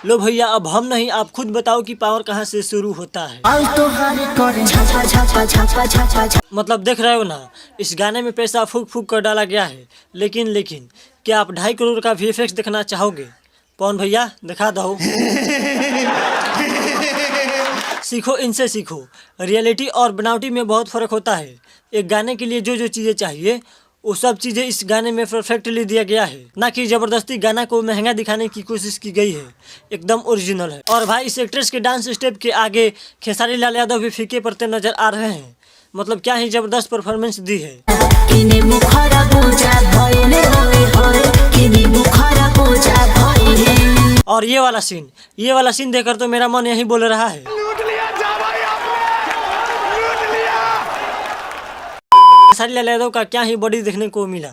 लो भैया अब हम नहीं, आप खुद बताओ कि पावर कहाँ से शुरू होता है। मतलब देख रहे हो ना, इस गाने में पैसा फूक फूक कर डाला गया है। लेकिन क्या आप 2.5 करोड़ का VFX देखना चाहोगे? पवन भैया दिखा दो। सीखो, इनसे सीखो। रियलिटी और बनावटी में बहुत फ़र्क होता है। एक गाने के लिए जो जो चीज़ें चाहिए वो सब चीज़ें इस गाने में परफेक्टली दिया गया है, ना कि ज़बरदस्ती गाना को महंगा दिखाने की कोशिश की गई है। एकदम ओरिजिनल है। और भाई इस एक्ट्रेस के डांस स्टेप के आगे खेसारी लाल यादव भी फीके पड़ते नजर आ रहे हैं। मतलब क्या ही ज़बरदस्त परफॉर्मेंस दी है। और ये वाला सीन देखकर तो मेरा मन यही बोल रहा है। खेसारी लाल यादव का क्या ही बॉडी देखने को मिला।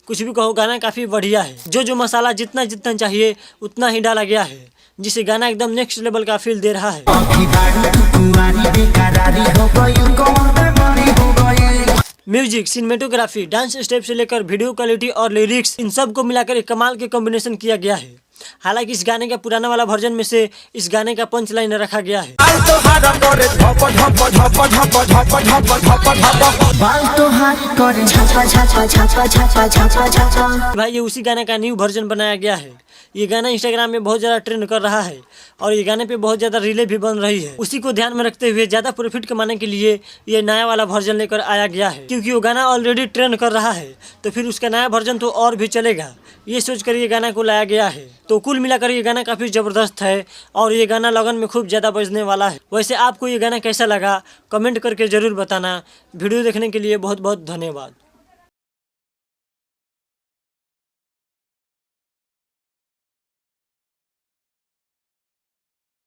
कुछ भी कहो, गाना काफी बढ़िया है। जो मसाला जितना चाहिए उतना ही डाला गया है, जिससे गाना एकदम नेक्स्ट लेवल का फील दे रहा है। म्यूजिक, सिनेमेटोग्राफी, डांस स्टेप से लेकर वीडियो क्वालिटी और लिरिक्स, इन सब को मिलाकर एक कमाल के कॉम्बिनेशन किया गया है। हालांकि इस गाने का पुराना वाला वर्जन में से इस गाने का पंच लाइन रखा गया है। भाई ये उसी गाने का न्यू वर्जन बनाया गया है। ये गाना इंस्टाग्राम में बहुत ज्यादा ट्रेंड कर रहा है और ये गाने पे बहुत ज्यादा रीलें भी बन रही है। उसी को ध्यान में रखते हुए ज्यादा प्रॉफिट कमाने के लिए ये नया वाला वर्जन लेकर आया गया है। क्योंकि वो गाना ऑलरेडी ट्रेंड कर रहा है तो फिर उसका नया वर्जन तो और भी चलेगा, ये सोच कर ये गाना को लाया गया है। तो कुल मिलाकर ये गाना काफी जबरदस्त है और ये गाना लगन में खूब ज्यादा बजने वाला है। वैसे आपको ये गाना कैसा लगा कमेंट करके जरूर बताना। वीडियो देखने के लिए बहुत बहुत धन्यवाद।